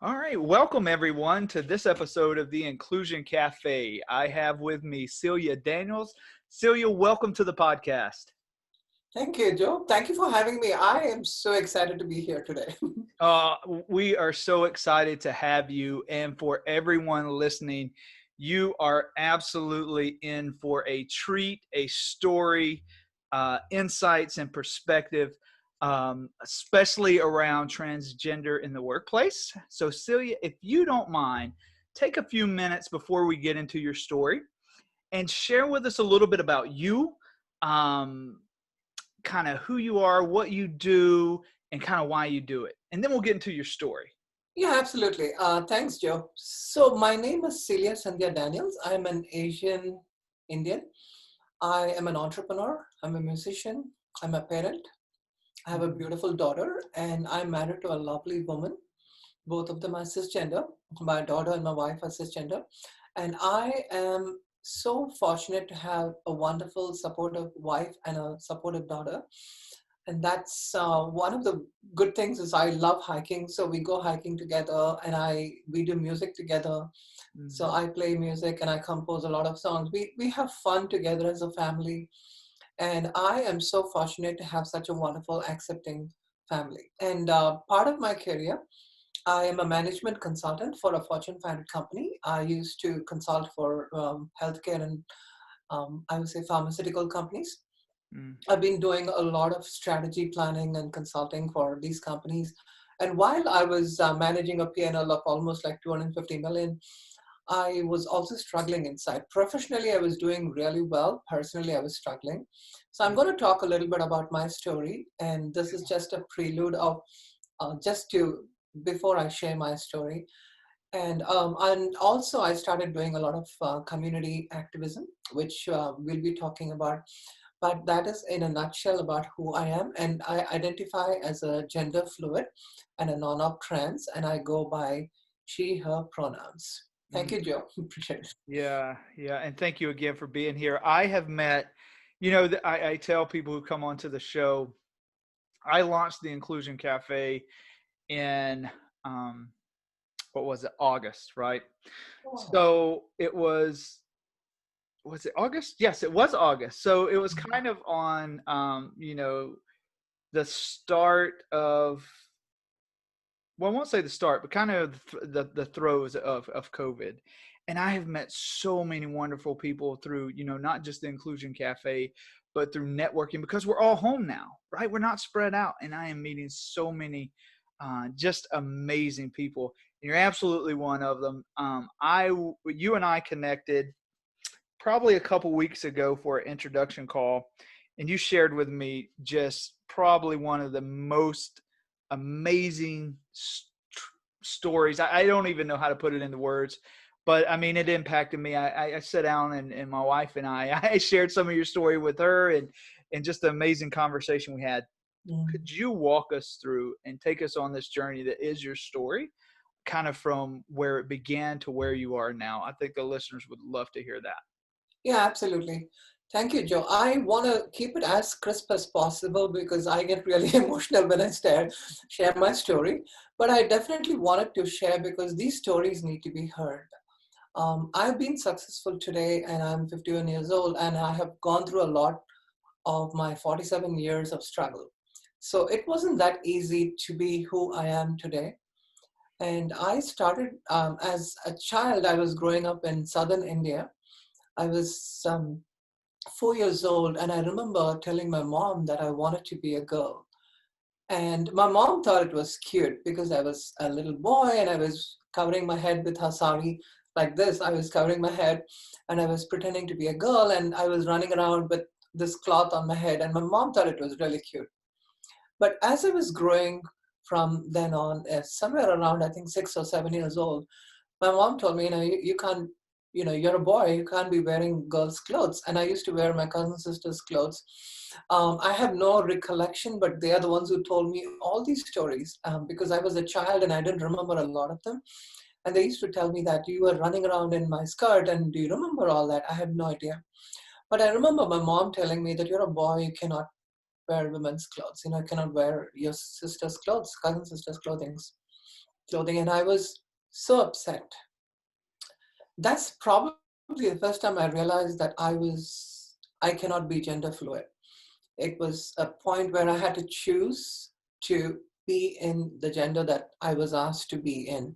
All right, welcome everyone to this episode of the Inclusion Cafe. I have with me Celia Daniels. Celia, welcome to the podcast. Thank you, Joe. Thank you for having me. I am so excited to be here today. Uh, we are so excited to have you, and for everyone listening, you are absolutely in for a treat, a story, insights, and perspective, especially around transgender in the workplace. So, Celia, if you don't mind, take a few minutes before we get into your story and share with us a little bit about you, um, kind of who you are, what you do, and kind of why you do it. And then we'll get into your story. Yeah, absolutely. Thanks, Joe. So my name is Celia Daniels. I'm an Asian Indian. I am an entrepreneur. I'm a musician. I'm a parent. I have a beautiful daughter, and I'm married to a lovely woman. Both of them are cisgender. My daughter and my wife are cisgender. And I am so fortunate to have a wonderful, supportive wife and a supportive daughter. And that's one of the good things is I love hiking. So we go hiking together and we do music together. So Mm-hmm. I play music and I compose a lot of songs. We have fun together as a family. And I am so fortunate to have such a wonderful, accepting family. And part of my career, I am a management consultant for a Fortune 500 company. I used to consult for healthcare and I would say pharmaceutical companies. I've been doing a lot of strategy planning and consulting for these companies. And while I was managing a P&L of almost like 250 million, I was also struggling inside. Professionally, I was doing really well. Personally, I was struggling. So I'm going to talk a little bit about my story. And this is just a prelude of just to, before I share my story. And also I started doing a lot of community activism, which we'll be talking about. But that is in a nutshell about who I am. And I identify as a gender fluid and a non-op trans, and I go by she, her pronouns. Thank Mm-hmm. you, Joe. Appreciate it. Yeah, yeah. And thank you again for being here. I have met, I tell people who come onto the show, I launched the Inclusion Cafe in, um, what was it, August, right? Oh. So was it August? Yes, it was August. So it was kind of on, the start of, well, I won't say the start, but kind of the throes of COVID. And I have met so many wonderful people through, not just the Inclusion Cafe, but through networking because we're all home now, right? We're not spread out. And I am meeting so many just amazing people. And you're absolutely one of them. You and I connected probably a couple weeks ago for an introduction call, and you shared with me just probably one of the most amazing stories. I don't even know how to put it into words, but I mean, it impacted me. I sat down and my wife and I shared some of your story with her and just the amazing conversation we had. Mm. Could you walk us through and take us on this journey that is your story, kind of from where it began to where you are now? I think the listeners would love to hear that. Yeah, absolutely. Thank you, Joe. I want to keep it as crisp as possible because I get really emotional when I share my story. But I definitely wanted to share because these stories need to be heard. I've been successful today and I'm 51 years old and I have gone through a lot of my 47 years of struggle. So it wasn't that easy to be who I am today. And I started as a child, I was growing up in southern India. I was 4 years old, and I remember telling my mom that I wanted to be a girl. And my mom thought it was cute because I was a little boy and I was covering my head with her sari like this. I was covering my head and I was pretending to be a girl and I was running around with this cloth on my head. And my mom thought it was really cute. But as I was growing from then on, somewhere around, I think 6 or 7 years old, my mom told me, you can't, you're a boy, you can't be wearing girls' clothes. And I used to wear my cousin sister's clothes. I have no recollection, but they are the ones who told me all these stories because I was a child and I didn't remember a lot of them. And they used to tell me that you were running around in my skirt. And do you remember all that? I had no idea. But I remember my mom telling me that you're a boy, you cannot wear women's clothes. You cannot wear your sister's clothes, cousin sister's clothing. clothing, and I was so upset. That's probably the first time I realized that I cannot be gender fluid. It was a point where I had to choose to be in the gender that I was asked to be in.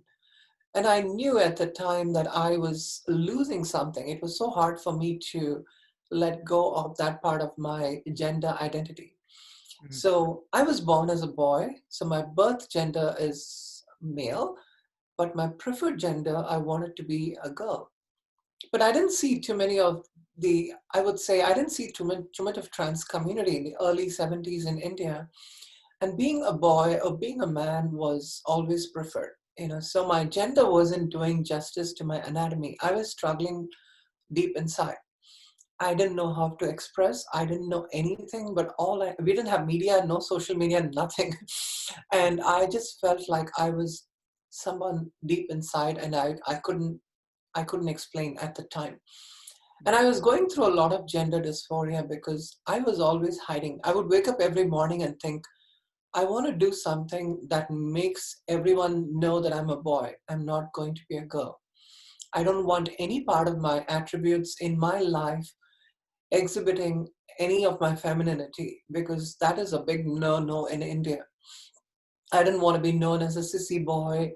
And I knew at the time that I was losing something. It was so hard for me to let go of that part of my gender identity. Mm, So I was born as a boy, so my birth gender is male, but my preferred gender, I wanted to be a girl. But I didn't see too many of I would say, I didn't see too much of trans community in the early 70s in India. And being a boy or being a man was always preferred. So my gender wasn't doing justice to my anatomy. I was struggling deep inside. I didn't know how to express. I didn't know anything, but we didn't have media, no social media, nothing. And I just felt like I was someone deep inside, and I couldn't explain at the time. And mm, I was going through a lot of gender dysphoria because I was always hiding. I would wake up every morning and think, I want to do something that makes everyone know that I'm a boy. I'm not going to be a girl. I don't want any part of my attributes in my life exhibiting any of my femininity, because that is a big no in India. I didn't want to be known as a sissy boy,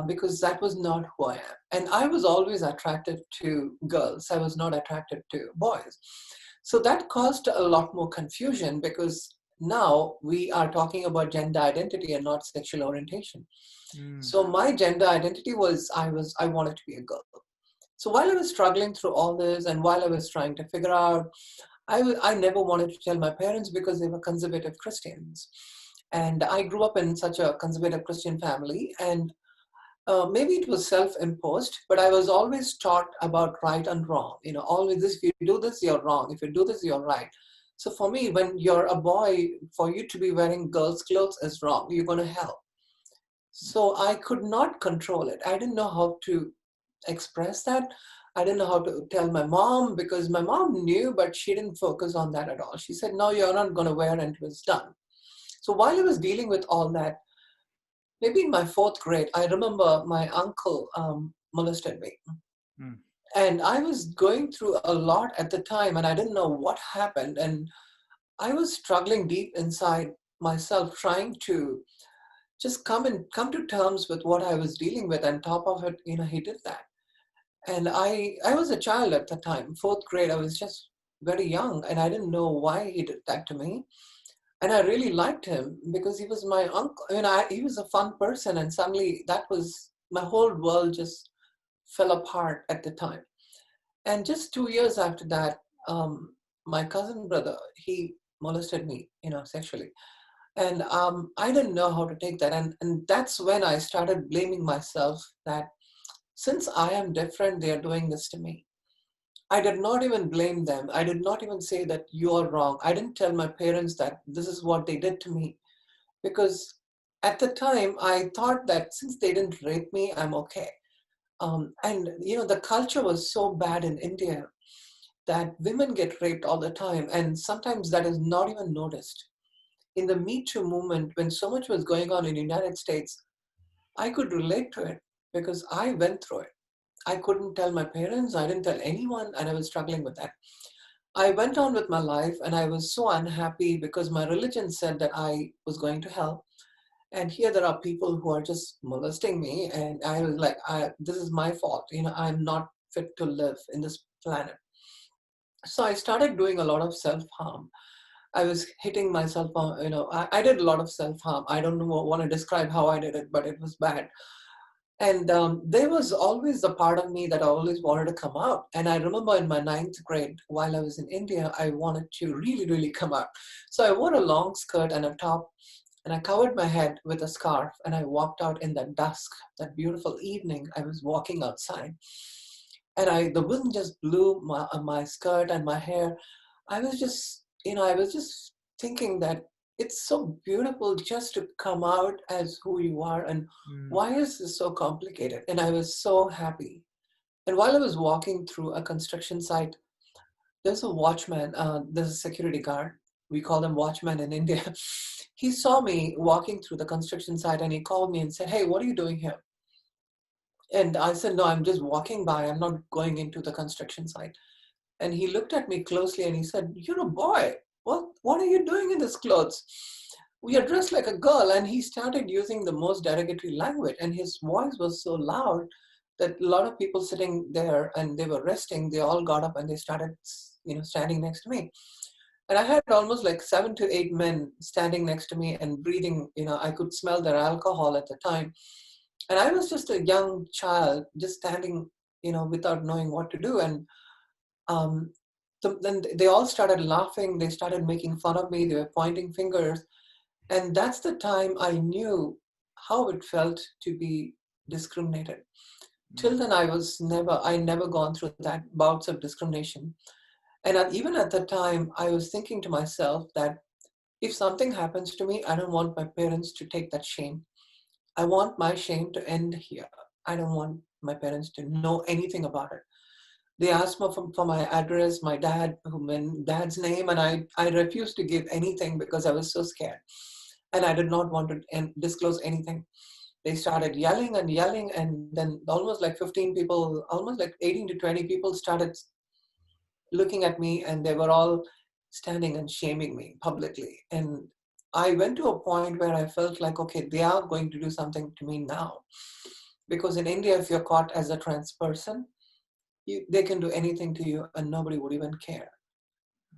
because that was not who I am. And I was always attracted to girls. I was not attracted to boys. So that caused a lot more confusion, because now we are talking about gender identity and not sexual orientation. mm, So my gender identity was I wanted to be a girl. So while I was struggling through all this, and while I was trying to figure out, I never wanted to tell my parents because they were conservative Christians. And I grew up in such a conservative Christian family, and maybe it was self-imposed, but I was always taught about right and wrong. Always this: if you do this, you're wrong. If you do this, you're right. So for me, when you're a boy, for you to be wearing girls' clothes is wrong. You're going to hell. So I could not control it. I didn't know how to express that. I didn't know how to tell my mom, because my mom knew, but she didn't focus on that at all. She said, no, you're not going to wear, and it was done. So while I was dealing with all that, maybe in my fourth grade, I remember my uncle molested me. mm, And I was going through a lot at the time, and I didn't know what happened. And I was struggling deep inside myself, trying to just come to terms with what I was dealing with. And top of it, he did that. And I was a child at the time, fourth grade. I was just very young, and I didn't know why he did that to me. And I really liked him because he was my uncle. He was a fun person, and suddenly that was my whole world just fell apart at the time. And just 2 years after that, my cousin brother, he molested me, sexually. And I didn't know how to take that. And that's when I started blaming myself that since I am different, they are doing this to me. I did not even blame them. I did not even say that you are wrong. I didn't tell my parents that this is what they did to me, because at the time I thought that since they didn't rape me, I'm okay. And the culture was so bad in India that women get raped all the time, and sometimes that is not even noticed. In the Me Too movement, when so much was going on in the United States, I could relate to it because I went through it. I couldn't tell my parents, I didn't tell anyone, and I was struggling with that. I went on with my life, and I was so unhappy because my religion said that I was going to hell. And here there are people who are just molesting me, and I was like, this is my fault. I'm not fit to live in this planet. So I started doing a lot of self-harm. I was hitting myself on, I did a lot of self-harm. I don't know, want to describe how I did it, but it was bad. And there was always a part of me that I always wanted to come out. And I remember in my ninth grade, while I was in India, I wanted to really, really come out. So I wore a long skirt and a top, and I covered my head with a scarf, and I walked out in that dusk, that beautiful evening. I was walking outside, and the wind just blew my skirt and my hair. I was just thinking that it's so beautiful just to come out as who you are, and mm, why is this so complicated? And I was so happy. And while I was walking through a construction site, there's a watchman, there's a security guard. we call them watchmen in India. He saw me walking through the construction site and he called me and said, "Hey, what are you doing here?" And I said, "No, I'm just walking by. I'm not going into the construction site." And he looked at me closely and he said, "You're a boy. What are you doing in this clothes? We are dressed like a girl." And he started using the most derogatory language. And his voice was so loud that a lot of people sitting there and they were resting, they all got up and they started, standing next to me. And I had almost like 7 to 8 men standing next to me and breathing, I could smell their alcohol at the time. And I was just a young child, just standing, without knowing what to do. And um, then they all started laughing. They started making fun of me. They were pointing fingers. And that's the time I knew how it felt to be discriminated. Till then, I never gone through that bouts of discrimination. And even at the time, I was thinking to myself that if something happens to me, I don't want my parents to take that shame. I want my shame to end here. I don't want my parents to know anything about it. They asked me for my address, dad's name, and I refused to give anything because I was so scared. And I did not want to disclose anything. They started yelling and yelling, and then almost like 15 people, almost like 18 to 20 people started looking at me, and they were all standing and shaming me publicly. And I went to a point where I felt like, okay, they are going to do something to me now. Because in India, if you're caught as a trans person, they can do anything to you and nobody would even care.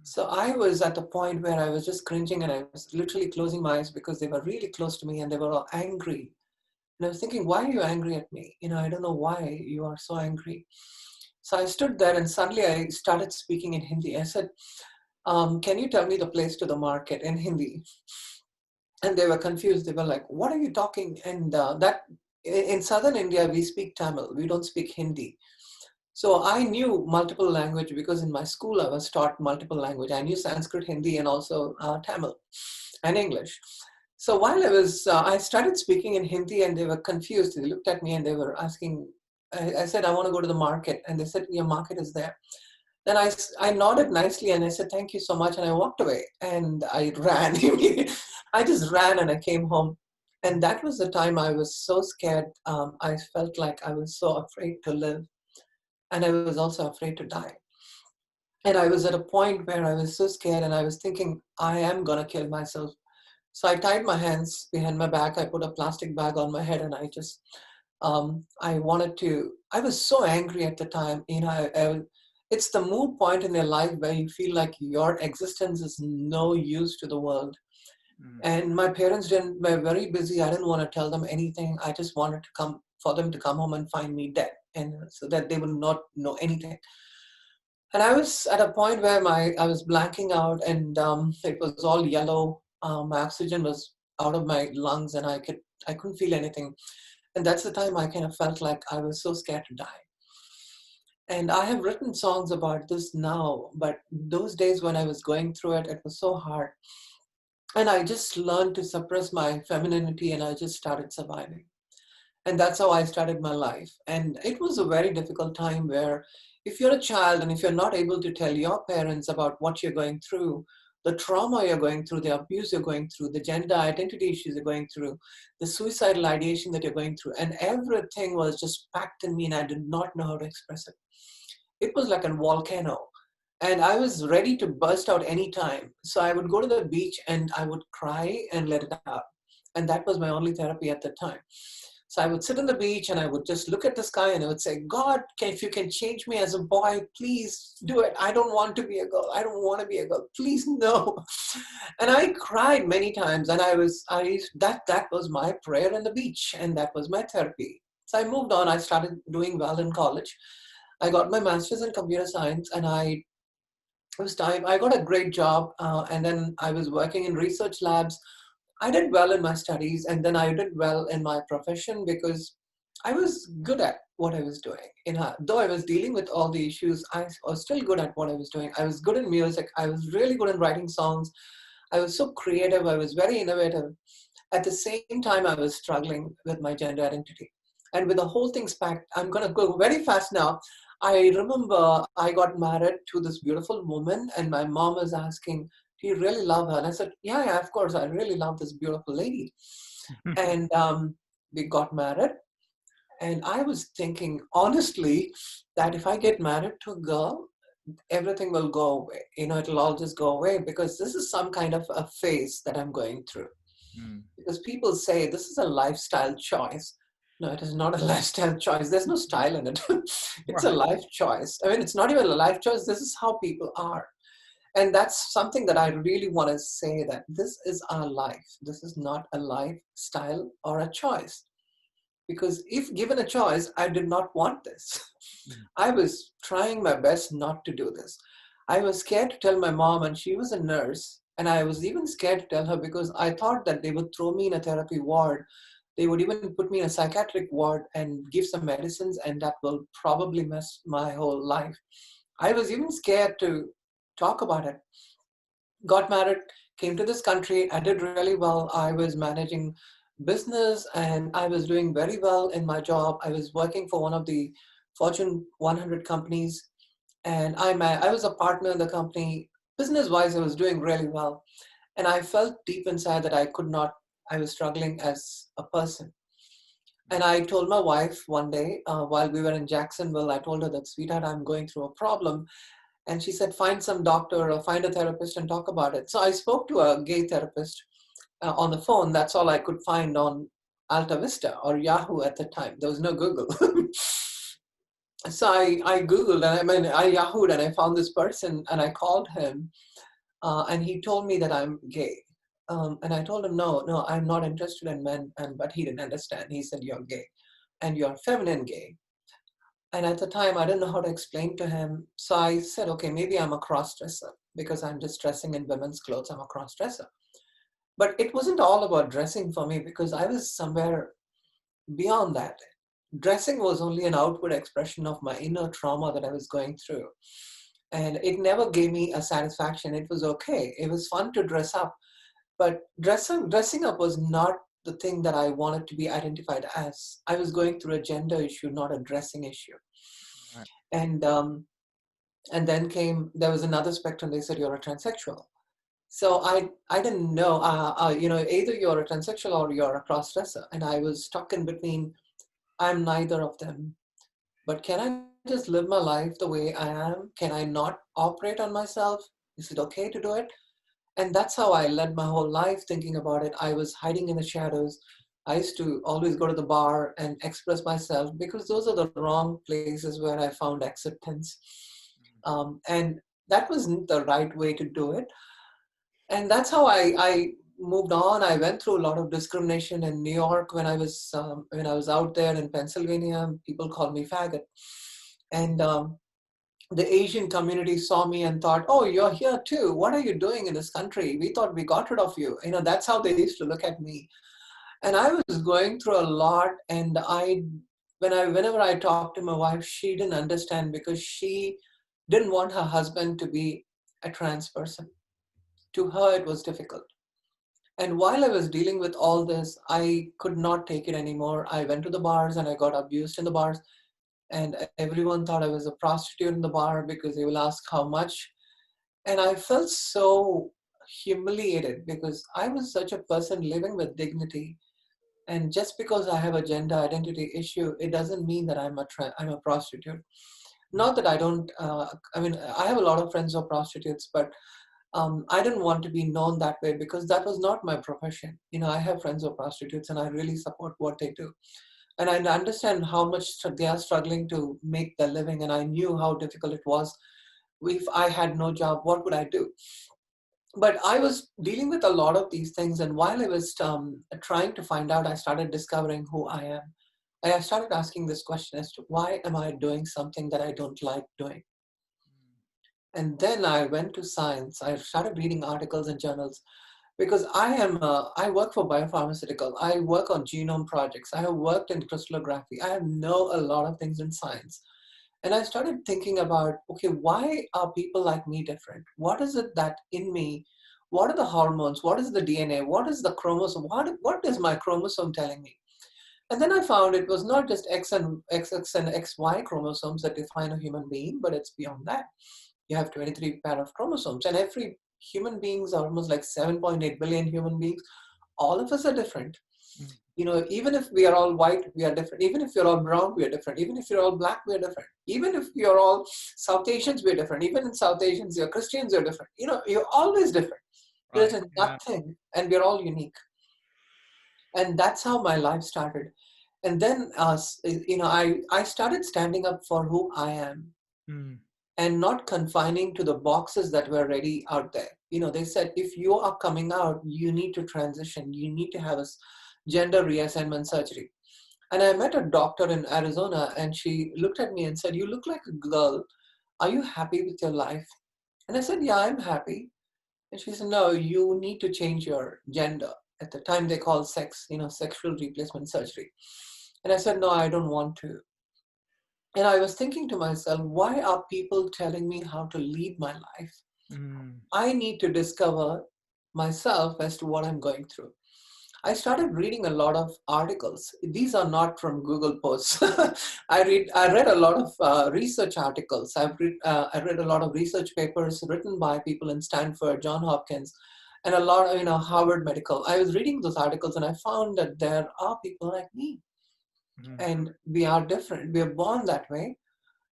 So I was at the point where I was just cringing and I was literally closing my eyes because they were really close to me and they were all angry. And I was thinking, why are you angry at me? I don't know why you are so angry. So I stood there and suddenly I started speaking in Hindi. I said, can you tell me the place to the market in Hindi? And they were confused. They were like, what are you talking? And that in southern India, we speak Tamil. We don't speak Hindi. So I knew multiple language because in my school I was taught multiple language. I knew Sanskrit, Hindi, and also Tamil and English. So while I started speaking in Hindi and they were confused. They looked at me and they were asking, I said, I want to go to the market. And they said, your market is there. Then I nodded nicely and I said, thank you so much. And I walked away and I ran. I just ran and I came home. And that was the time I was so scared. I felt like I was so afraid to live. And I was also afraid to die. And I was at a point where I was so scared and I was thinking, I am going to kill myself. So I tied my hands behind my back. I put a plastic bag on my head and I just, I was so angry at the time. It's the mood point in your life where you feel like your existence is no use to the world. And my parents were very busy. I didn't want to tell them anything. I just wanted for them to come home and find me dead, and so that they would not know anything. And I was at a point where I was blanking out, and it was all yellow. My oxygen was out of my lungs, and I couldn't feel anything. And that's the time I kind of felt like I was so scared to die. And I have written songs about this now, but those days when I was going through it, it was so hard. And I just learned to suppress my femininity and I just started surviving. And that's how I started my life. And it was a very difficult time where if you're a child and if you're not able to tell your parents about what you're going through, the trauma you're going through, the abuse you're going through, the gender identity issues you're going through, the suicidal ideation that you're going through, and everything was just packed in me and I did not know how to express it. It was like a volcano. And I was ready to burst out anytime. So I would go to the beach and I would cry and let it out. And that was my only therapy at the time. So I would sit on the beach and I would just look at the sky and I would say, God, if you can change me as a boy, please do it. I don't want to be a girl. I don't want to be a girl. Please no. And I cried many times and that was my prayer on the beach and that was my therapy. So I moved on. I started doing well in college. I got my master's in computer science and I got a great job and then I was working in research labs. I did well in my studies and then I did well in my profession because I was good at what I was doing. Though I was dealing with all the issues, I was still good at what I was doing. I was good in music. I was really good in writing songs. I was so creative. I was very innovative. At the same time, I was struggling with my gender identity. And with the whole thing packed, I'm going to go very fast now. I remember I got married to this beautiful woman and my mom was asking, do you really love her? And I said, yeah, yeah, of course, I really love this beautiful lady. And we got married. And I was thinking, honestly, that if I get married to a girl, everything will go away. It'll all just go away because this is some kind of a phase that I'm going through. Mm. Because people say this is a lifestyle choice. No, it is not a lifestyle choice. There's no style in it. It's a Right. life choice. I mean, it's not even a life choice. This is how people are. And that's something that I really want to say, that this is our life. This is not a lifestyle or a choice. Because if given a choice, I did not want this. Mm. I was trying my best not to do this. I was scared to tell my mom, and she was a nurse. And I was even scared to tell her because I thought that they would throw me in a therapy ward. They would even put me in a psychiatric ward and give some medicines, and that will probably mess my whole life. I was even scared to talk about it. Got married, came to this country. I did really well. I was managing business and I was doing very well in my job. I was working for one of the Fortune 100 companies, and I was a partner in the company. Business wise, I was doing really well. And I felt deep inside that I could not, I was struggling as a person. And I told my wife one day while we were in Jacksonville, I told her that, sweetheart, I'm going through a problem. And she said, find some doctor or find a therapist and talk about it. So I spoke to a gay therapist on the phone. That's all I could find on Alta Vista or Yahoo at the time. There was no Google. So I Googled, and I Yahooed, and I found this person, and I called him, and he told me that I'm gay. And I told him, no, no, I'm not interested in men. But he didn't understand. He said, you're gay and you're feminine gay. And at the time, I didn't know how to explain to him. So I said, okay, maybe I'm a cross-dresser because I'm just dressing in women's clothes. I'm a cross-dresser. But it wasn't all about dressing for me because I was somewhere beyond that. Dressing was only an outward expression of my inner trauma that I was going through. And it never gave me a satisfaction. It was okay. It was fun to dress up. But dressing up was not the thing that I wanted to be identified as. I was going through a gender issue, not a dressing issue. Right. And then there was another spectrum. They said, you're a transsexual. So I didn't know, either you're a transsexual or you're a cross-dresser. And I was stuck in between. I'm neither of them. But can I just live my life the way I am? Can I not operate on myself? Is it okay to do it? And that's how I led my whole life thinking about it. I was hiding in the shadows. I used to always go to the bar and express myself because those are the wrong places where I found acceptance. And that wasn't the right way to do it. And that's how I moved on. I went through a lot of discrimination in New York when I was out there in Pennsylvania. People called me faggot, and the Asian community saw me and thought, "Oh, you're here too. What are you doing in this country? We thought we got rid of you." That's how they used to look at me. And I was going through a lot. And whenever I talked to my wife, she didn't understand because she didn't want her husband to be a trans person. To her, it was difficult. And while I was dealing with all this, I could not take it anymore. I went to the bars and I got abused in the bars. And everyone thought I was a prostitute in the bar because they will ask how much. And I felt so humiliated because I was such a person living with dignity. And just because I have a gender identity issue, it doesn't mean that I'm a prostitute. Not that I don't, I have a lot of friends who are prostitutes, but I didn't want to be known that way because that was not my profession. I have friends who are prostitutes and I really support what they do. And I understand how much they are struggling to make their living. And I knew how difficult it was. If I had no job, what would I do? But I was dealing with a lot of these things. And while I was trying to find out, I started discovering who I am. I started asking this question as to why am I doing something that I don't like doing? And then I went to science. I started reading articles and journals because I work for biopharmaceutical. I work on genome projects. I have worked in crystallography. I know a lot of things in science. And I started thinking about, okay, why are people like me different? What is it that in me? What are the hormones? What is the DNA? What is the chromosome? What is my chromosome telling me? And then I found it was not just X and XX and XY chromosomes that define a human being, but it's beyond that. You have 23 pair of chromosomes, and every human beings are almost like 7.8 billion human beings. All of us are different. Mm. Even if we are all white, we are different. Even if you're all brown, we are different. Even if you're all black, we are different. Even if you're all South Asians, we're different. Even in South Asians, you're Christians, you're different. You're always different. There's Right. Yeah. nothing, and we're all unique. And that's how my life started. And then, I started standing up for who I am Mm. and not confining to the boxes that were already out there. They said, if you are coming out, you need to transition. You need to have a gender reassignment surgery. And I met a doctor in Arizona, and she looked at me and said, you look like a girl. Are you happy with your life? And I said, yeah, I'm happy. And she said, no, you need to change your gender. At the time they called sexual replacement surgery. And I said, no, I don't want to. And I was thinking to myself, why are people telling me how to lead my life? Mm. I need to discover myself as to what I'm going through. I started reading a lot of articles. These are not from Google posts. I read a lot of research articles. I read a lot of research papers written by people in Stanford, John Hopkins, and a lot of Harvard Medical. I was reading those articles and I found that there are people like me, Mm. and we are different. We are born that way,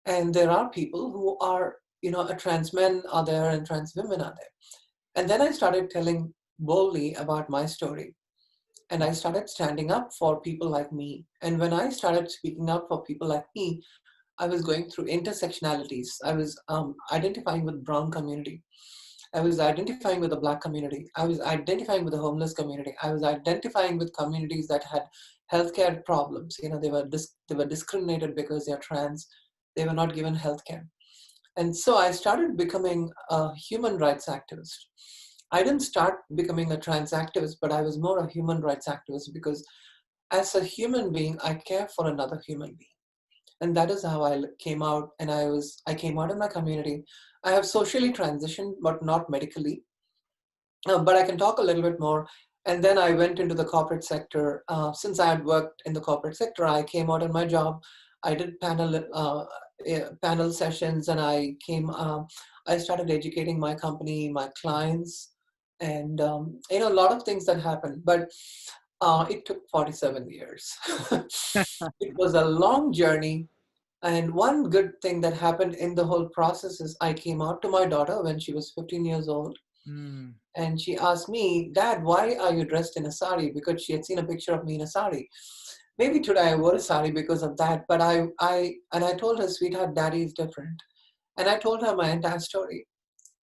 and there are people who are a trans men are there and trans women are there. And then I started telling boldly about my story. And I started standing up for people like me. And when I started speaking up for people like me, I was going through intersectionalities. I was identifying with brown community. I was identifying with the black community. I was identifying with the homeless community. I was identifying with communities that had healthcare problems. They were discriminated because they're trans. They were not given healthcare. And so I started becoming a human rights activist. I didn't start becoming a trans activist, but I was more a human rights activist because as a human being, I care for another human being. And that is how I came out. And I came out in my community. I have socially transitioned, but not medically. But I can talk a little bit more. And then I went into the corporate sector. Since I had worked in the corporate sector, I came out in my job. I did panel sessions, and I started educating my company, my clients, and a lot of things that happened. But it took 47 years. It was a long journey. And one good thing that happened in the whole process is I came out to my daughter when she was 15 years old. Mm. And she asked me, Dad, why are you dressed in a sari? Because she had seen a picture of me in a sari. Maybe today I wore a sari because of that. But I told her, sweetheart, Daddy is different. And I told her my entire story,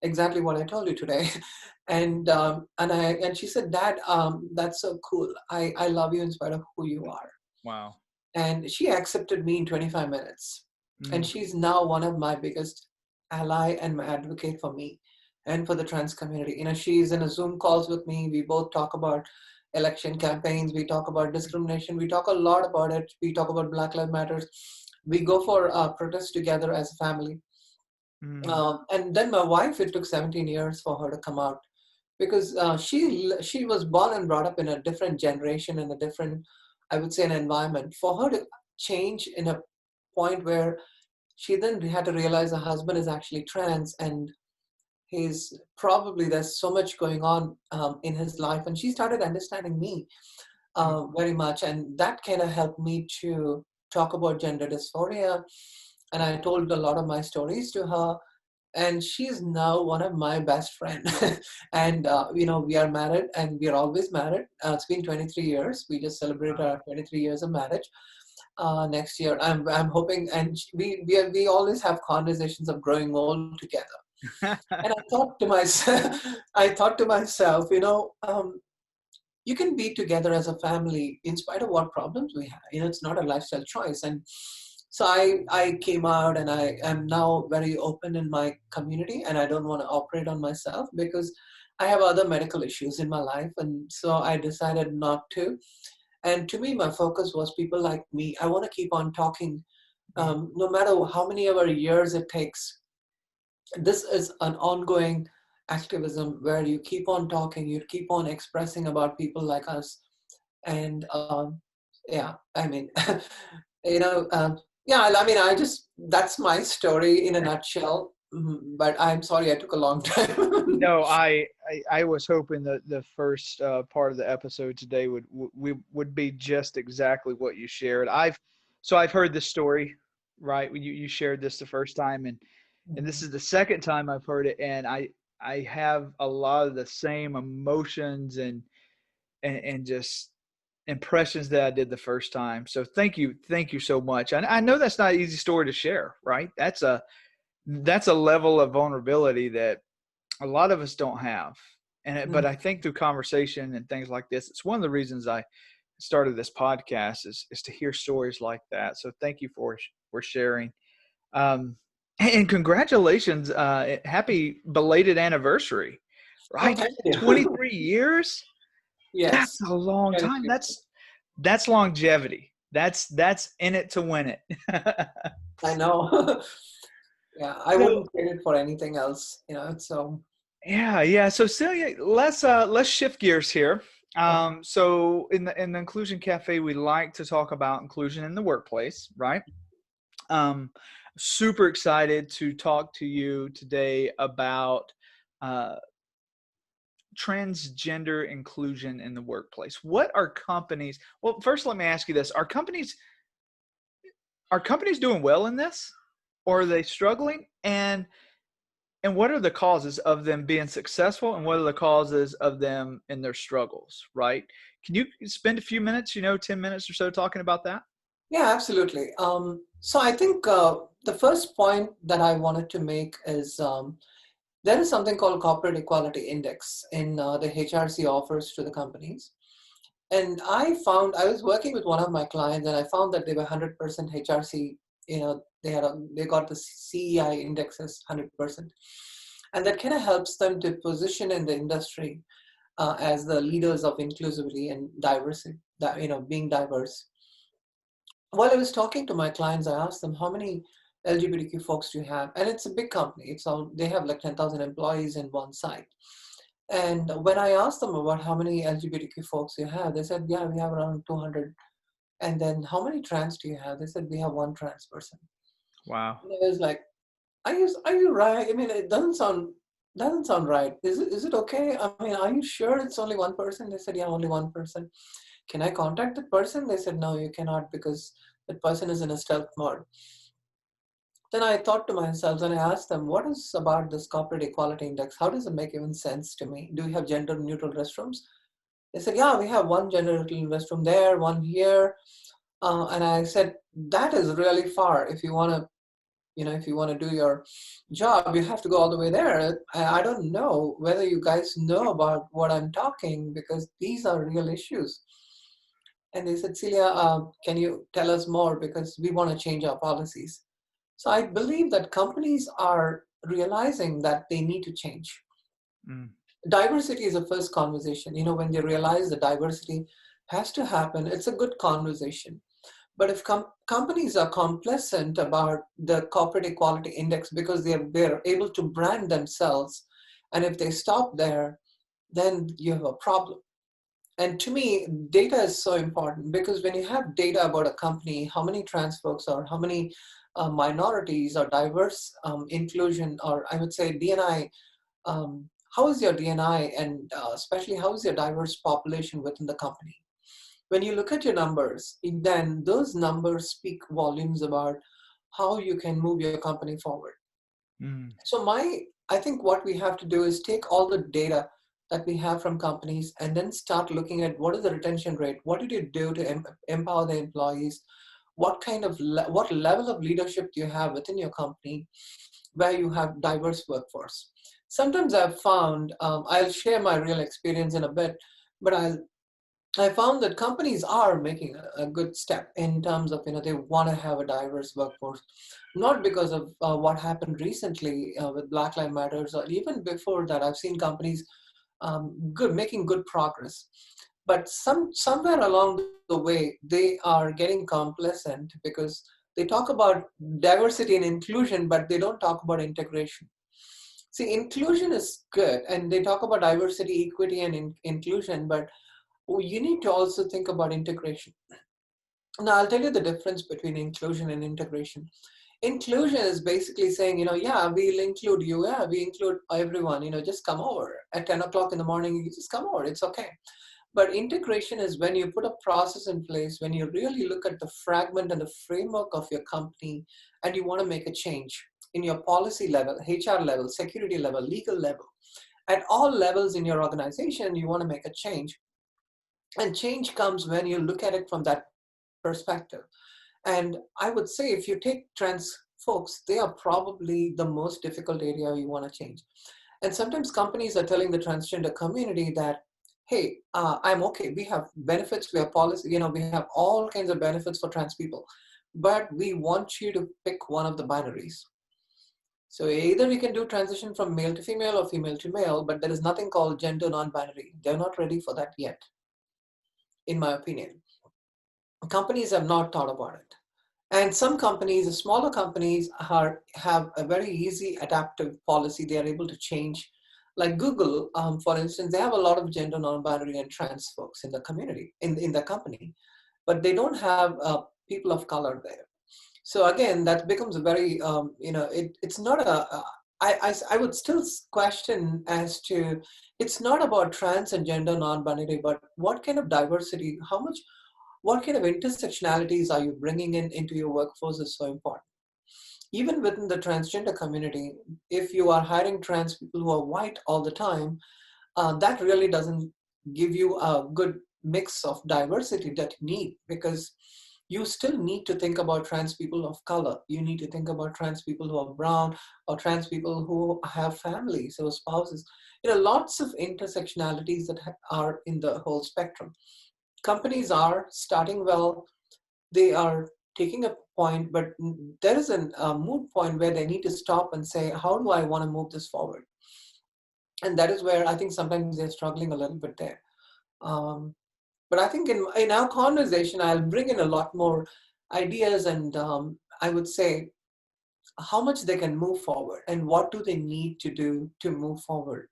exactly what I told you today. And she said, Dad, that's so cool. I love you in spite of who you are. Wow. And she accepted me in 25 minutes. And Mm. she's now one of my biggest ally and my advocate for me and for the trans community. She's in a Zoom calls with me. We both talk about election campaigns. We talk about discrimination. We talk a lot about it. We talk about Black Lives Matters. We go for protests together as a family. Mm. And then my wife, it took 17 years for her to come out because she was born and brought up in a different generation, in a different, I would say, an environment. For her to change in a point where she then had to realize her husband is actually trans, and there's so much going on in his life, and she started understanding me Mm. very much, and that kind of helped me to talk about gender dysphoria. And I told a lot of my stories to her, and she's now one of my best friend. And we are married, and we are always married. It's been 23 years. We just celebrated our 23 years of marriage next year. I'm hoping, and we always have conversations of growing old together. And I thought to myself, you can be together as a family in spite of what problems we have. It's not a lifestyle choice. And so I came out, and I am now very open in my community, and I don't want to operate on myself because I have other medical issues in my life. And so I decided not to. And to me, my focus was people like me. I want to keep on talking, Mm. no matter how many ever years it takes. This is an ongoing activism where you keep on talking, you keep on expressing about people like us. And yeah, I mean, you know, uh, yeah, I mean, that's my story in a nutshell. But I'm sorry I took a long time. No, I was hoping that the first part of the episode today would be just exactly what you shared. I've heard this story, right? You shared this the first time, and this Mhm. is the second time I've heard it, and I have a lot of the same emotions and just impressions that I did the first time. So thank you so much. I know that's not an easy story to share, right? That's a level of vulnerability that a lot of us don't have. But I think through conversation and things like this, it's one of the reasons I started this podcast is to hear stories like that. So thank you for sharing. Um, and congratulations, happy belated anniversary, Oh, right? thank you. 23 years. That's Yes. a long time. 23. That's longevity. That's in it to win it. I know. Yeah, I So wouldn't trade it for anything else, so. yeah. So Celia, let's shift gears here. So in the Inclusion Cafe, we like to talk about inclusion in the workplace, right? Um, Super excited to talk to you today about uh, transgender inclusion in the workplace. What are companies? Well, first, let me ask you this: Are companies doing well in this, or are they struggling? And what are the causes of them being successful, and what are the causes of them in their struggles, right? Can you spend a few minutes, 10 minutes or so talking about that? Yeah, absolutely. So I think the first point that I wanted to make is there is something called Corporate Equality Index in the HRC offers to the companies. And I was working with one of my clients, and I found that they were 100% HRC. They got the CEI index as 100%, and that kind of helps them to position in the industry as the leaders of inclusivity and diversity. That being diverse. While I was talking to my clients, I asked them how many LGBTQ folks do you have, and it's a big company. They have like 10,000 employees in one site. And when I asked them about how many LGBTQ folks you have, they said, yeah, we have around 200. And then how many trans do you have? They said, we have one trans person. Wow. And I was like, are you right? I mean, it doesn't sound right. Is it okay? I mean, are you sure it's only one person? They said, yeah, only one person. Can I contact the person? They said, no, you cannot because that person is in a stealth mode. Then I thought to myself and I asked them, what is about this corporate equality index? How does it make even sense to me? Do we have gender neutral restrooms? They said, yeah, we have one gender neutral restroom there, one here. And I said, that is really far. If you want to do your job, you have to go all the way there. I don't know whether you guys know about what I'm talking because these are real issues. And they said, Celia, can you tell us more because we want to change our policies. So I believe that companies are realizing that they need to change. Mm, Diversity is a first conversation. When they realize that diversity has to happen, it's a good conversation. But if companies are complacent about the corporate equality index because they're able to brand themselves, and if they stop there, then you have a problem. And to me, data is so important because when you have data about a company, how many trans folks or how many minorities or diverse inclusion, or I would say DNI, how is your DNI and especially how is your diverse population within the company? When you look at your numbers, then those numbers speak volumes about how you can move your company forward. mm, So I think what we have to do is take all the data that we have from companies and then start looking at what is the retention rate? What did you do to empower the employees? What level of leadership do you have within your company where you have diverse workforce? Sometimes I've found, I'll share my real experience in a bit, but I found that companies are making a good step in terms of, they want to have a diverse workforce, not because of what happened recently with Black Lives Matters or even before that. I've seen companies making good progress, but somewhere along the way they are getting complacent because they talk about diversity and inclusion, but they don't talk about integration. See, inclusion is good, and they talk about diversity, equity, and inclusion, but you need to also think about integration. Now, I'll tell you the difference between inclusion and integration. Inclusion is basically saying, yeah, we'll include you. Yeah, we include everyone, just come over at 10 o'clock in the morning. You just come over. It's okay. But integration is when you put a process in place, when you really look at the fragment and the framework of your company, and you want to make a change in your policy level, HR level, security level, legal level, at all levels in your organization, you want to make a change. And change comes when you look at it from that perspective. And I would say if you take trans folks, they are probably the most difficult area you want to change. And sometimes companies are telling the transgender community that, hey, I'm okay. We have benefits, we have policy, we have all kinds of benefits for trans people, but we want you to pick one of the binaries. So either you can do transition from male to female or female to male, but there is nothing called gender non-binary. They're not ready for that yet, in my opinion. Companies have not thought about it. And some companies, the smaller companies, have a very easy adaptive policy. They are able to change. Like Google, for instance, they have a lot of gender non-binary and trans folks in the community, in the company, but they don't have people of color there. So again, that becomes a very, it's not I would still question as to, it's not about trans and gender non-binary, but what kind of diversity, what kind of intersectionalities are you bringing into your workforce is so important. Even within the transgender community, if you are hiring trans people who are white all the time, that really doesn't give you a good mix of diversity that you need, because you still need to think about trans people of color. You need to think about trans people who are brown, or trans people who have families or spouses. Lots of intersectionalities that are in the whole spectrum. Companies are starting well. They are taking a point, but there is a mood point where they need to stop and say, how do I want to move this forward? And that is where I think sometimes they're struggling a little bit there. But I think in our conversation, I'll bring in a lot more ideas, and I would say how much they can move forward and what do they need to do to move forward.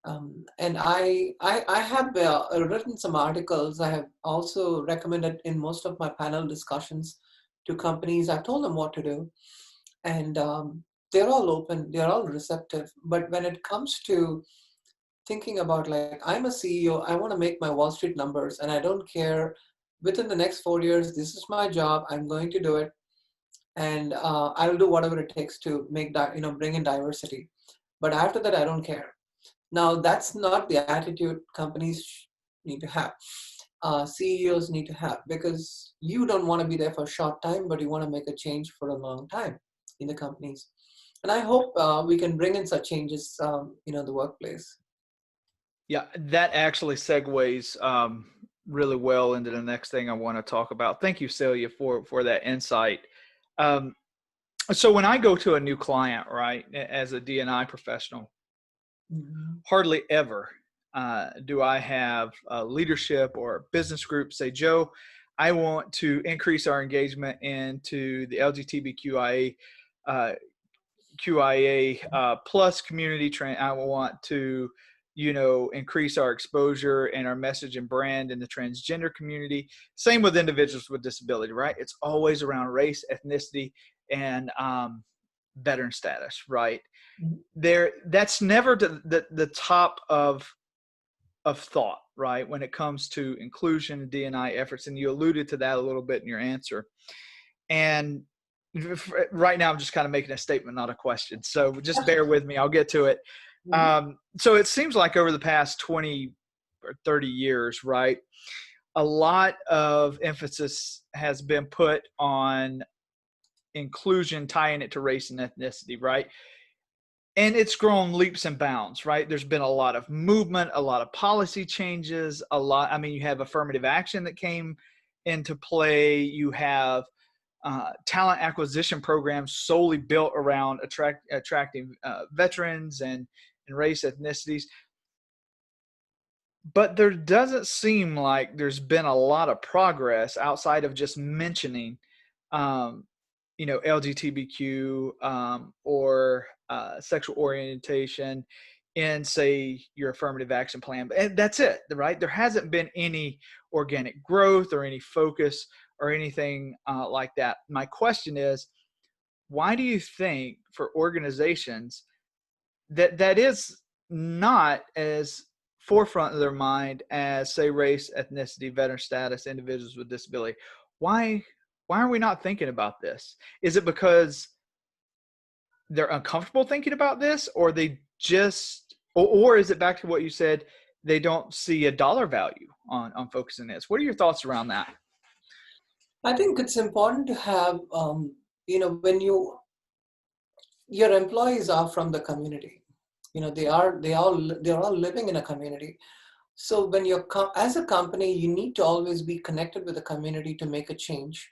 And I have written some articles. I have also recommended in most of my panel discussions to companies. I've told them what to do, and they're all open, they're all receptive. But when it comes to thinking about, like, I'm a CEO, I want to make my Wall Street numbers, and I don't care within the next 4 years, this is my job, I'm going to do it, and I will do whatever it takes to bring in diversity. But after that, I don't care. Now, that's not the attitude companies need to have. CEOs need to have, because you don't want to be there for a short time, but you want to make a change for a long time in the companies. And I hope we can bring in such changes, the workplace. Yeah, that actually segues really well into the next thing I want to talk about. Thank you, Celia, for that insight. Um, so when I go to a new client, right, as a D&I professional, Mm-hmm. hardly ever do I have a leadership or business group say, Joe, I want to increase our engagement into the LGBTQIA plus community. I want to, increase our exposure and our message and brand in the transgender community. Same with individuals with disability, right? It's always around race, ethnicity, and veteran status, right? That's never the top of thought, right, when it comes to inclusion and D&I efforts. And you alluded to that a little bit in your answer. And right now I'm just kind of making a statement, not a question, so just bear with me, I'll get to it. So it seems like over the past 20 or 30 years, right, a lot of emphasis has been put on inclusion, tying it to race and ethnicity, right? And it's grown leaps and bounds, right? There's been a lot of movement, a lot of policy changes, you have affirmative action that came into play. You have talent acquisition programs solely built around attracting veterans and race ethnicities. But there doesn't seem like there's been a lot of progress outside of just mentioning LGBTQ or sexual orientation in, say, your affirmative action plan. And that's it, right? There hasn't been any organic growth or any focus or anything like that. My question is, why do you think for organizations that that is not as forefront of their mind as, say, race, ethnicity, veteran status, individuals with disability? Why why are we not thinking about this? Is it because they're uncomfortable thinking about this, or they just, or is it back to what you said, they don't see a dollar value on focusing this? What are your thoughts around that? I think it's important to have, when your employees are from the community, they're all living in a community. So when as a company, you need to always be connected with the community to make a change.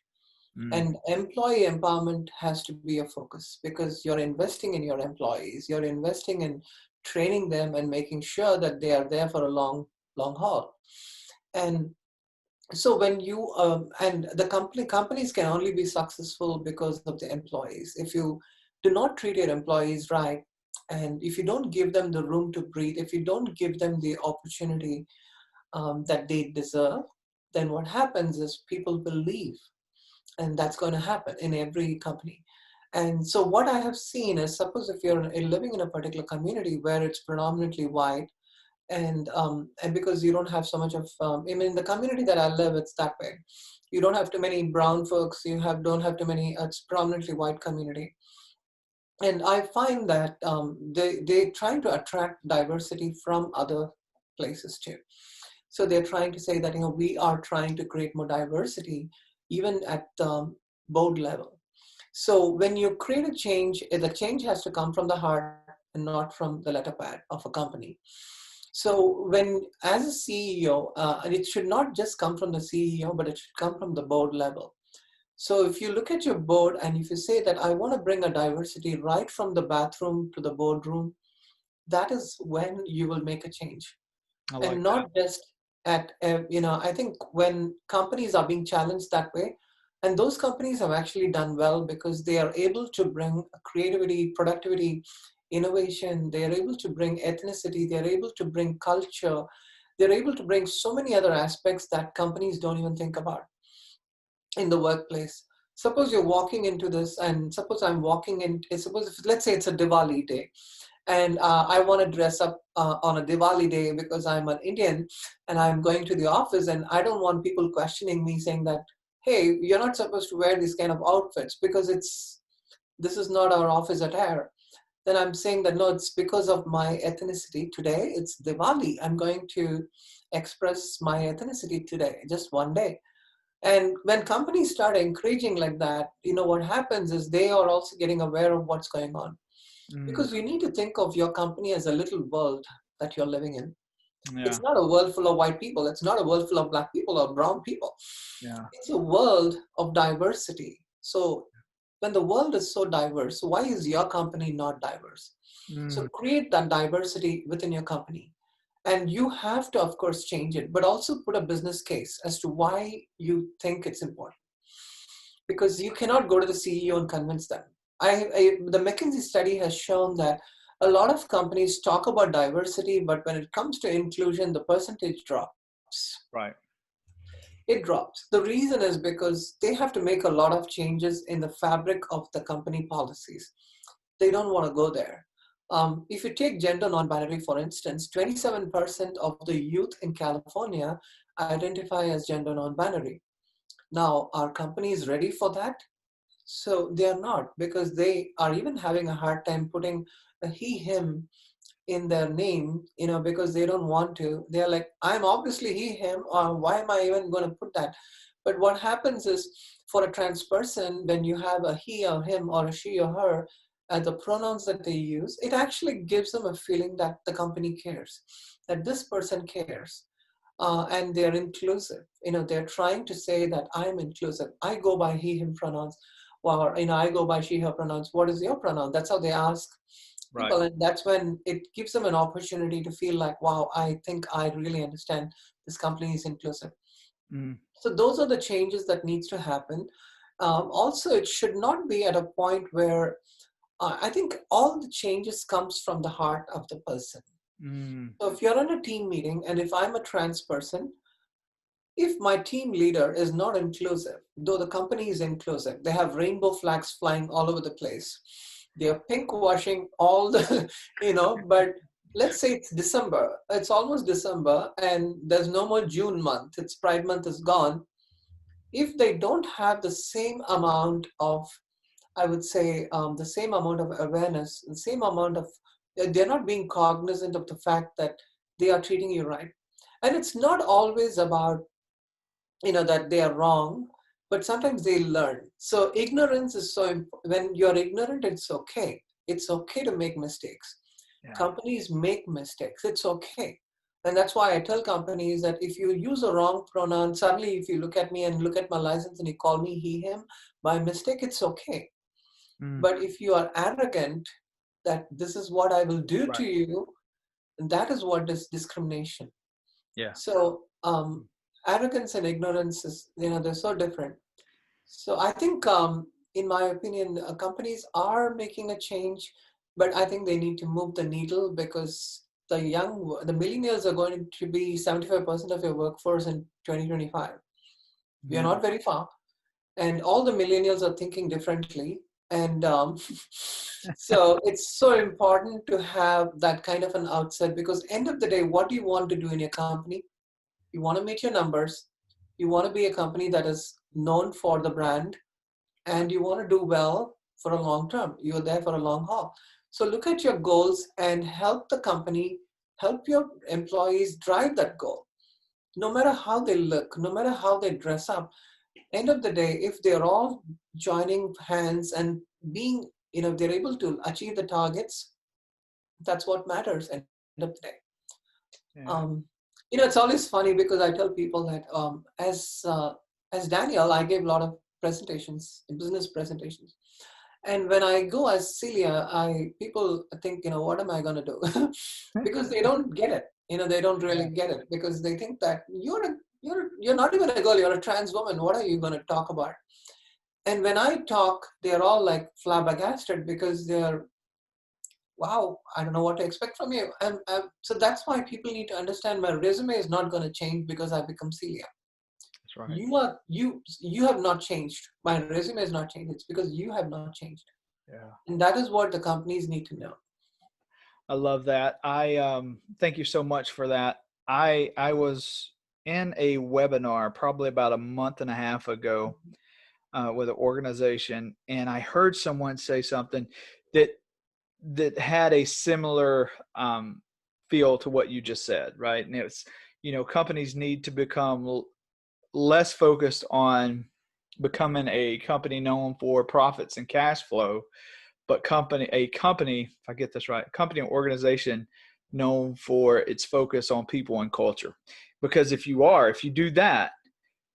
Mm, And employee empowerment has to be a focus because you're investing in your employees, you're investing in training them and making sure that they are there for a long haul. And so when you and the companies can only be successful because of the employees. If you do not treat your employees right, and if you don't give them the room to breathe, if you don't give them the opportunity that they deserve, then what happens is people will leave, and that's going to happen in every company. And so what I have seen is, suppose if you're living in a particular community where it's predominantly white, and because you don't have so much of I mean, in the community that I live, it's that way. You don't have too many brown folks. Don't have too many. It's predominantly white community, and I find that they trying to attract diversity from other places too. So they're trying to say that we are trying to create more diversity, even at board level. So when you create a change, the change has to come from the heart and not from the letterpad of a company. So when, as a CEO, and it should not just come from the CEO, but it should come from the board level. So if you look at your board and if you say that I want to bring a diversity right from the bathroom to the boardroom, that is when you will make a change. I like And that. not just I think when companies are being challenged that way, and those companies have actually done well because they are able to bring creativity, productivity, innovation, they are able to bring ethnicity, they're able to bring culture, they're able to bring so many other aspects that companies don't even think about in the workplace. Suppose you're walking into this, and suppose I'm walking in, suppose if, let's say it's a Diwali day, and I want to dress up on a Diwali day because I'm an Indian and I'm going to the office, and I don't want people questioning me saying that, hey, you're not supposed to wear these kind of outfits because this is not our office attire. Then I'm saying that no, it's because of my ethnicity today. It's Diwali. I'm going to express my ethnicity today, just one day. And when companies start encouraging like that, what happens is they are also getting aware of what's going on. Mm, Because you need to think of your company as a little world that you're living in. yeah, It's not a world full of white people. It's not a world full of black people or brown people. yeah. It's a world of diversity. So when the world is so diverse, why is your company not diverse? So Mm, create that diversity within your company. And you have to, of course, change it, but also put a business case as to why you think it's important. Because you cannot go to the CEO and convince them. The McKinsey study has shown that a lot of companies talk about diversity, but when it comes to inclusion, the percentage drops. right. It drops. The reason is because they have to make a lot of changes in the fabric of the company policies. They don't want to go there. If you take gender non-binary, for instance, 27% of the youth in California identify as gender non-binary. Now, are companies ready for that? So they are not, because they are even having a hard time putting a he, him in their name, because they don't want to. They're like, I'm obviously he, him, or why am I even going to put that? But what happens is, for a trans person, when you have a he or him or a she or her, the pronouns that they use, it actually gives them a feeling that the company cares, that this person cares. And they're inclusive. They're trying to say that I'm inclusive. I go by he, him pronouns, or I go by she, her pronouns. What is your pronoun? That's how they ask Right. people, and that's when it gives them an opportunity to feel like, wow, I think I really understand this company is inclusive. Mm, So those are the changes that needs to happen. Also, it should not be at a point where I think all the changes comes from the heart of the person. mm, So if you're in a team meeting, and if I'm a trans person, If my team leader is not inclusive, though the company is inclusive, they have rainbow flags flying all over the place. They are pink washing all the, but let's say it's December, it's almost December and there's no more June month, it's Pride month is gone. If they don't have the same amount of, I would say, the same amount of awareness, the same amount of, they're not being cognizant of the fact that they are treating you right. And it's not always about, that they are wrong, but sometimes they learn. So ignorance is so when you're ignorant, it's okay to make mistakes. Yeah. Companies make mistakes, it's okay. And that's why I tell companies that if you use a wrong pronoun, suddenly if you look at me and look at my license and you call me he him by mistake, it's okay. Mm. But if you are arrogant that this is what I will do to Right. you, that is what is discrimination. Yeah. So arrogance and ignorance is, they're so different. So I think, in my opinion, companies are making a change, but I think they need to move the needle because the millennials are going to be 75% of your workforce in 2025. We are Mm. not very far, and all the millennials are thinking differently. And so it's so important to have that kind of an outset because end of the day, what do you want to do in your company? You want to meet your numbers. You want to be a company that is known for the brand and you want to do well for a long term. You're there for a long haul. So look at your goals and help the company, help your employees drive that goal. No matter how they look, no matter how they dress up, end of the day, if they're all joining hands and being, they're able to achieve the targets, that's what matters end of the day. Yeah. Um, it's always funny because I tell people that as Daniel, I gave a lot of presentations, business presentations, and when I go as Celia, people think, what am I going to do? Because they don't get it. They don't Yeah. really get it because they think that you're not even a girl. You're a trans woman. What are you going to talk about? And when I talk, they're all like flabbergasted because they're, wow, I don't know what to expect from you. And so that's why people need to understand my resume is not going to change because I become Celia. That's right. You have not changed. My resume is not changed. It's because you have not changed. Yeah. And that is what the companies need to know. I love that. I thank you so much for that. I was in a webinar probably about a month and a half ago with an organization, and I heard someone say something that had a similar feel to what you just said, right? And it's, companies need to become less focused on becoming a company known for profits and cash flow, but a company, if I get this right, company or organization known for its focus on people and culture. Because if you do that,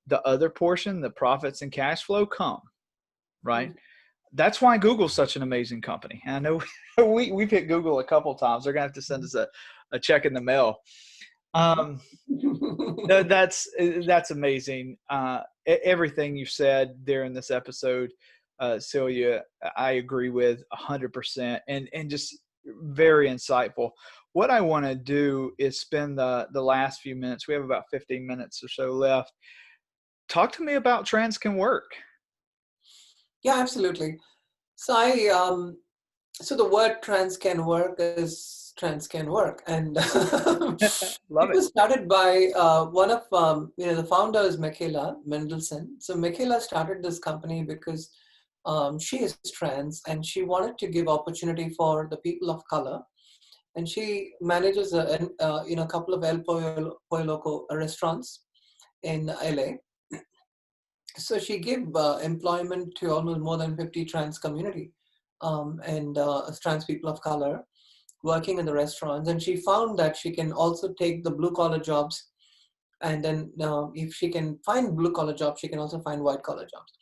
the other portion, the profits and cash flow come, right? Mm-hmm. That's why Google's such an amazing company. And I know we've hit Google a couple of times. They're gonna have to send us a check in the mail. Um, that's amazing. Everything you've said there in this episode, Celia, I agree with 100%, and just very insightful. What I want to do is spend the last few minutes. We have about 15 minutes or so left. Talk to me about Trans Can Work. Yeah, absolutely. So so the word trans can work is trans can work, and Love it it. was started by one of the founder is Michaela Mendelson. So Michaela started this company because she is trans and she wanted to give opportunity for the people of color, and she manages a couple of El Pollo Loco restaurants in LA. So she gave employment to almost more than 50 trans community and trans people of color working in the restaurants. And she found that she can also take the blue collar jobs. And then if she can find blue collar jobs, she can also find white collar jobs.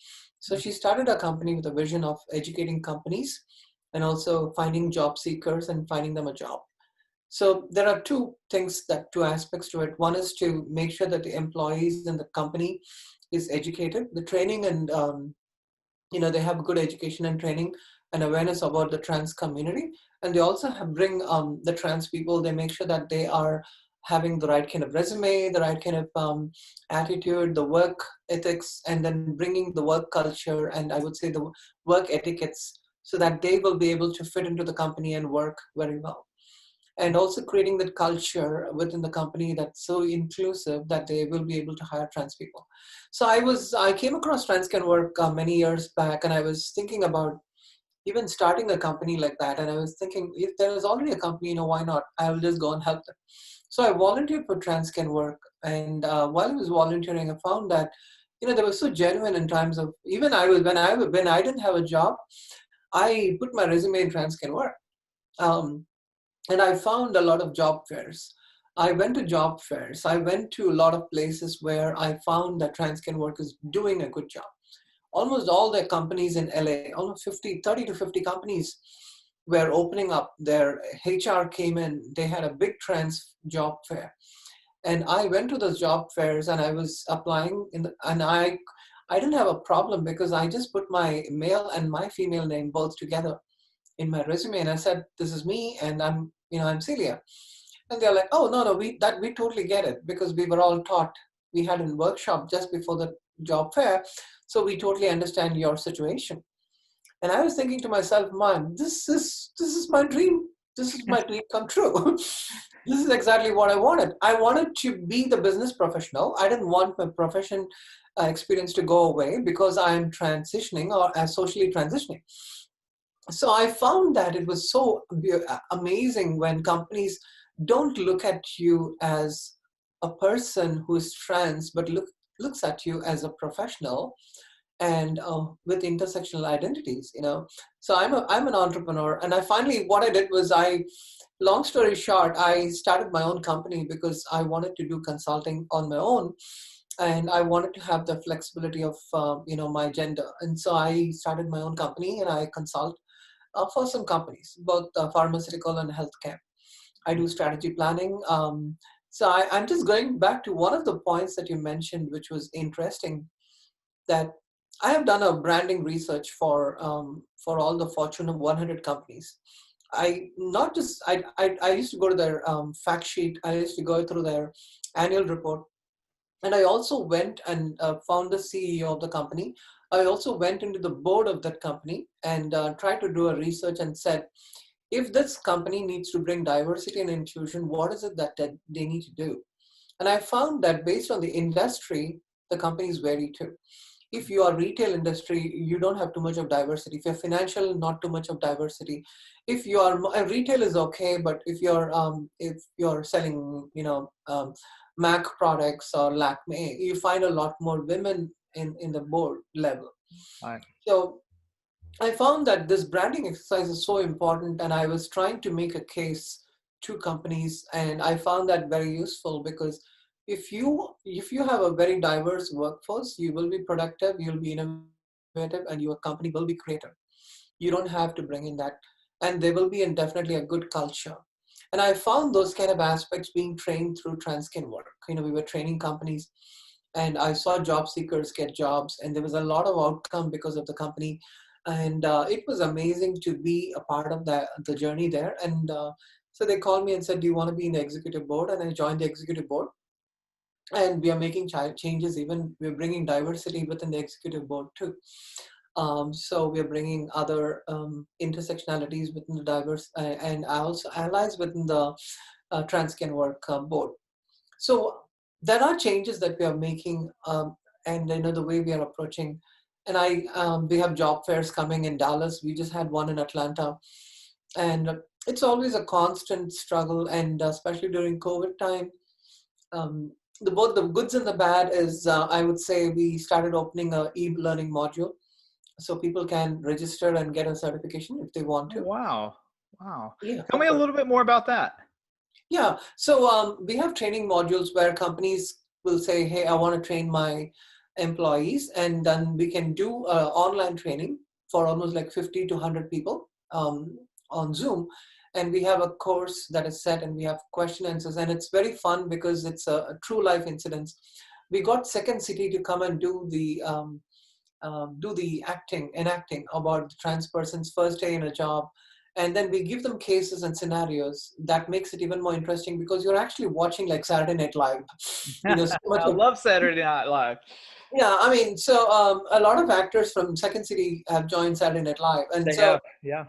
So she started a company with a vision of educating companies and also finding job seekers and finding them a job. So there are two aspects to it. One is to make sure that the employees in the company is educated, the training, and they have good education and training and awareness about the trans community, and they also bring the trans people. They make sure that they are having the right kind of resume, the right kind of attitude, the work ethics, and then bringing the work culture and I would say the work etiquettes so that they will be able to fit into the company and work very well. And also creating that culture within the company that's so inclusive that they will be able to hire trans people. So I came across TransCanWork many years back, and I was thinking about even starting a company like that. And I was thinking, if there is already a company, why not? I will just go and help them. So I volunteered for TransCanWork, and while I was volunteering, I found that they were so genuine in terms of even I was when I didn't have a job, I put my resume in TransCanWork. Um, and I found a lot of job fairs. I went to job fairs. I went to a lot of places where I found that TransCanWork is doing a good job. Almost all the companies in LA, almost 30 to 50 companies were opening up. Their HR came in, they had a big trans job fair. And I went to those job fairs and I was applying and I didn't have a problem because I just put my male and my female name both together in my resume, and I said, "This is me, and I'm Celia." And they're like, "Oh, no, we totally get it because we were all taught. We had a workshop just before the job fair, so we totally understand your situation." And I was thinking to myself, "Man, this is my dream. This is my dream come true. This is exactly what I wanted. I wanted to be the business professional. I didn't want my profession experience to go away because I'm transitioning or socially transitioning." So I found that it was so amazing when companies don't look at you as a person who is trans, but looks at you as a professional and with intersectional identities. So I'm an entrepreneur, and I finally what I did was long story short, I started my own company because I wanted to do consulting on my own, and I wanted to have the flexibility of my gender, and so I started my own company and I consult for some companies, both pharmaceutical and healthcare. I do strategy planning. So I'm just going back to one of the points that you mentioned, which was interesting, that I have done a branding research for all the Fortune 100 companies. I not just I used to go to their fact sheet. I used to go through their annual report, and I also went and found the CEO of the company. I also went into the board of that company and tried to do a research and said, if this company needs to bring diversity and inclusion, what is it that they need to do? And I found that based on the industry, the companies vary too. If you are retail industry, you don't have too much of diversity. If you're financial, not too much of diversity. If you are retail is okay, but if you're selling, Mac products or Lakme, you find a lot more women in the board level. Right. So I found that this branding exercise is so important, and I was trying to make a case to companies, and I found that very useful because if you have a very diverse workforce, you will be productive, you'll be innovative, and your company will be creative. You don't have to bring in that, and there will be definitely a good culture. And I found those kind of aspects being trained through TransCanWork. We were training companies, and I saw job seekers get jobs, and there was a lot of outcome because of the company. And it was amazing to be a part of the journey there. And so they called me and said, "Do you want to be in the executive board?" And I joined the executive board, and we are making changes. Even we're bringing diversity within the executive board too. So we are bringing other intersectionalities within the diverse and also allies within the TransCanWork board. So there are changes that we are making, and the way we are approaching. And we have job fairs coming in Dallas. We just had one in Atlanta, and it's always a constant struggle. And especially during COVID time, um, both the goods and the bad is I would say we started opening a e-learning module so people can register and get a certification if they want Oh, to. wow. Wow. Yeah, Tell of me a course. little bit more about that. Yeah, so we have training modules where companies will say, "Hey, I want to train my employees," and then we can do online training for almost like 50 to 100 people on Zoom. And we have a course that is set, and we have question answers, and it's very fun because it's a true life incidents. We got Second City to come and do the enacting about the trans person's first day in a job, And then we give them cases and scenarios that makes it even more interesting because you're actually watching like Saturday Night Live. So much I of, love Saturday Night Live. yeah, I mean, so a lot of actors from Second City have joined Saturday Night Live. And They so have, yeah.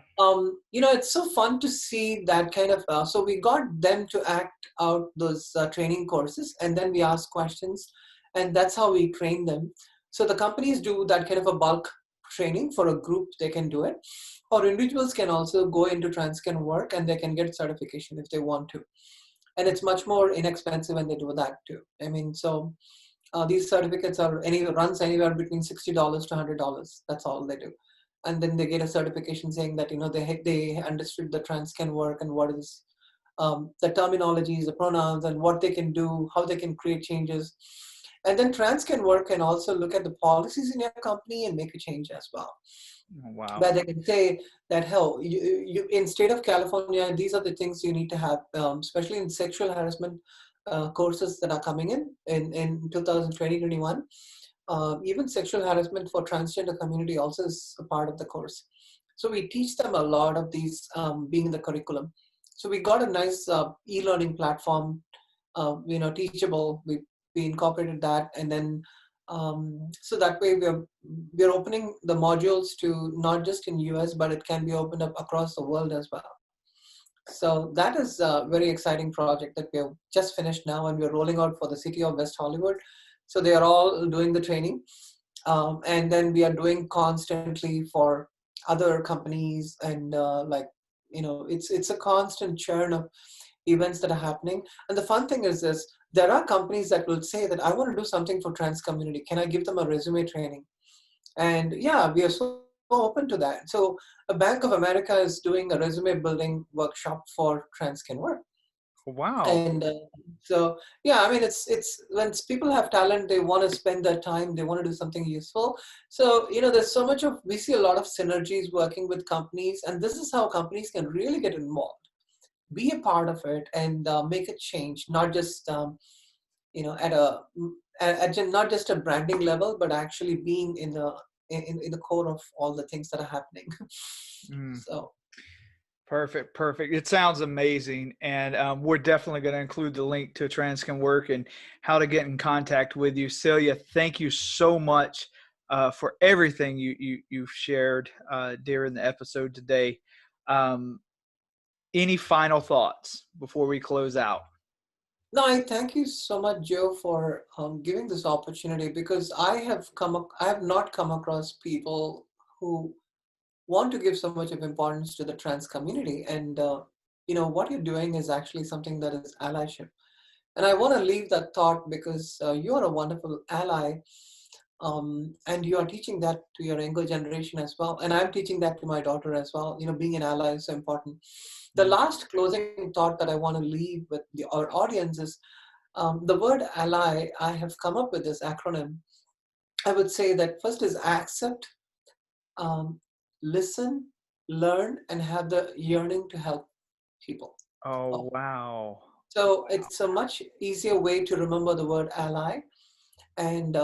it's so fun to see that kind of. So we got them to act out those training courses, and then we ask questions, and that's how we train them. So the companies do that kind of a bulk training for a group; they can do it, or individuals can also go into TransCanWork and they can get certification if they want to, and it's much more inexpensive when they do that too. I mean, so. These certificates are runs anywhere between $60 to $100. That's all they do, and then they get a certification saying that they understood the trans can work and what is the terminologies, the pronouns, and what they can do, how they can create changes. And then trans can work and also look at the policies in your company and make a change as well. Oh, wow. Where they can say that, hell, you in state of California, these are the things you need to have, especially in sexual harassment courses that are coming in 2020-21. Even sexual harassment for transgender community also is a part of the course. So we teach them a lot of these being in the curriculum. So we got a nice e-learning platform, teachable. We incorporated that, and then so that way we're opening the modules to not just in US, but it can be opened up across the world as well. So that is a very exciting project that we have just finished now, and we're rolling out for the city of West Hollywood. So they are all doing the training, and then we are doing constantly for other companies, and it's a constant churn of events that are happening. And the fun thing is this: there are companies that will say that I want to do something for trans community. Can I give them a resume training? And yeah, we are so open to that. So a Bank of America is doing a resume building workshop for TransCanWork. Wow. And so yeah, I mean, it's when people have talent, they want to spend their time, they want to do something useful. So there's so much of we see a lot of synergies working with companies, and this is how companies can really get involved, be a part of it, and make a change, not just at a not just a branding level, but actually being in the core of all the things that are happening. Mm. So Perfect, perfect. It sounds amazing, and we're definitely going to include the link to TransCanWork and how to get in contact with you, Celia. Thank you so much for everything you've shared during the episode today. Um, any final thoughts before we close out? no, I thank you so much, Joe, for giving this opportunity, because I have not come across people who want to give so much of importance to the trans community, and what you're doing is actually something that is allyship. And I want to leave that thought because you are a wonderful ally, and you are teaching that to your younger generation as well. And I'm teaching that to my daughter as well. Being an ally is so important. The Mm. last closing thought that I want to leave with our audience is the word ally. I have come up with this acronym. I would say that first is accept, um, listen, learn, and have the yearning to help people. Oh, Oh. wow. So it's a much easier way to remember the word ally. And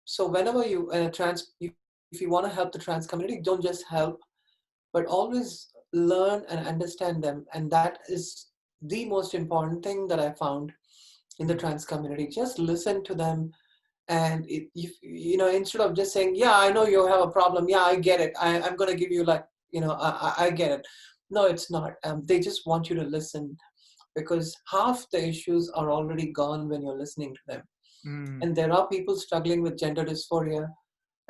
so whenever if you want to help the trans community, don't just help, but always learn and understand them. And that is the most important thing that I found in the trans community. Just listen to them. And instead of just saying, yeah, I know you have a problem. Yeah, I get it. I'm going to give you I get it. No, it's not. They just want you to listen, because half the issues are already gone when you're listening to them. Mm. And there are people struggling with gender dysphoria.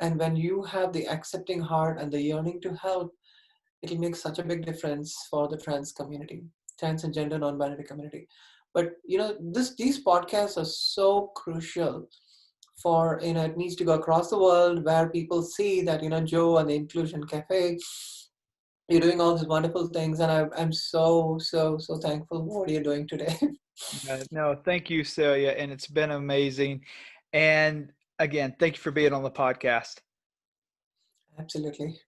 And when you have the accepting heart and the yearning to help, it'll make such a big difference for the trans community, trans and gender non-binary community. But these podcasts are so crucial for it needs to go across the world, where people see that Joe and the Inclusion Cafe, you're doing all these wonderful things, and I'm so thankful for what you're doing today. No, thank you, Celia, and it's been amazing. And again, thank you for being on the podcast. Absolutely.